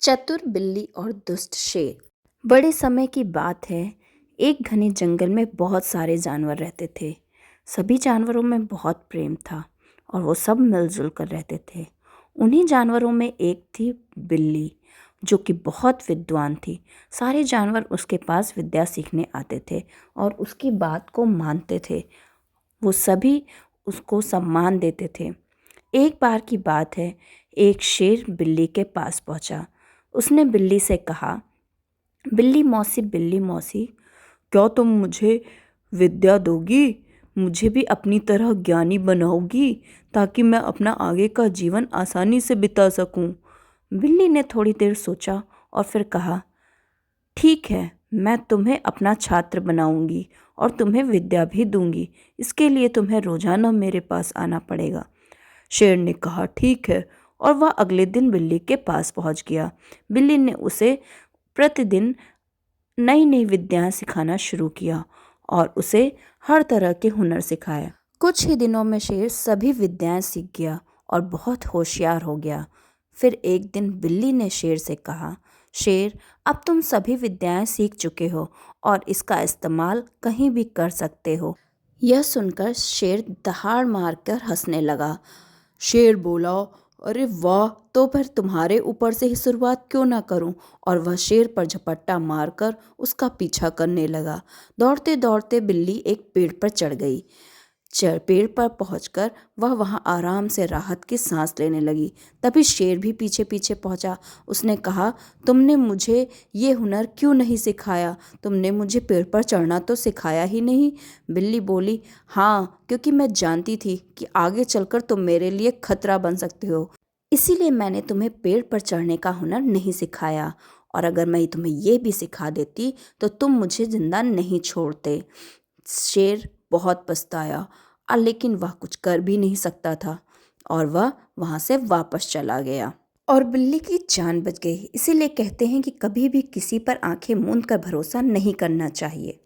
चतुर बिल्ली और दुष्ट शेर। बड़े समय की बात है। एक घने जंगल में बहुत सारे जानवर रहते थे। सभी जानवरों में बहुत प्रेम था और वो सब मिलजुल कर रहते थे। उन्हीं जानवरों में एक थी बिल्ली, जो कि बहुत विद्वान थी। सारे जानवर उसके पास विद्या सीखने आते थे और उसकी बात को मानते थे। वो सभी उसको सम्मान देते थे। एक बार की बात है, एक शेर बिल्ली के पास पहुंचा। उसने बिल्ली से कहा, बिल्ली मौसी, क्या तुम मुझे विद्या दोगी? मुझे भी अपनी तरह ज्ञानी बनाओगी ताकि मैं अपना आगे का जीवन आसानी से बिता सकूं। बिल्ली ने थोड़ी देर सोचा और फिर कहा, ठीक है, मैं तुम्हें अपना छात्र बनाऊंगी और तुम्हें विद्या भी दूंगी। इसके लिए तुम्हें रोजाना मेरे पास आना पड़ेगा। शेर ने कहा, ठीक है, और वह अगले दिन बिल्ली के पास पहुंच गया। बिल्ली ने उसे प्रतिदिन नई नई विद्याएं सिखाना शुरू किया और उसे हर तरह के हुनर सिखाए। कुछ ही दिनों में शेर सभी विद्याएं सीख गया और बहुत होशियार हो गया। फिर एक दिन बिल्ली ने शेर से कहा, शेर, अब तुम सभी विद्याएं सीख चुके हो और इसका इस्तेमाल कहीं भी कर सकते हो। यह सुनकर शेर दहाड़ मारकर हंसने लगा। शेर बोला, अरे वाह, तो फिर तुम्हारे ऊपर से ही शुरुआत क्यों ना करूं? और वह शेर पर झपट्टा मारकर उसका पीछा करने लगा। दौड़ते दौड़ते बिल्ली एक पेड़ पर चढ़ गई। पेड़ पर पहुंचकर वह वहां आराम से राहत की सांस लेने लगी। तभी शेर भी पीछे पीछे पहुंचा। उसने कहा, तुमने मुझे ये हुनर क्यों नहीं सिखाया? तुमने मुझे पेड़ पर चढ़ना तो सिखाया ही नहीं। बिल्ली बोली, हाँ, क्योंकि मैं जानती थी कि आगे चलकर तुम मेरे लिए खतरा बन सकते हो। इसीलिए मैंने तुम्हें पेड़ पर चढ़ने का हुनर नहीं सिखाया। और अगर मैं तुम्हें ये भी सिखा देती तो तुम मुझे जिंदा नहीं छोड़ते। शेर बहुत पछताया और लेकिन वह कुछ कर भी नहीं सकता था और वह वहां से वापस चला गया और बिल्ली की जान बच गई। इसीलिए कहते हैं कि कभी भी किसी पर आंखें मूंद कर भरोसा नहीं करना चाहिए।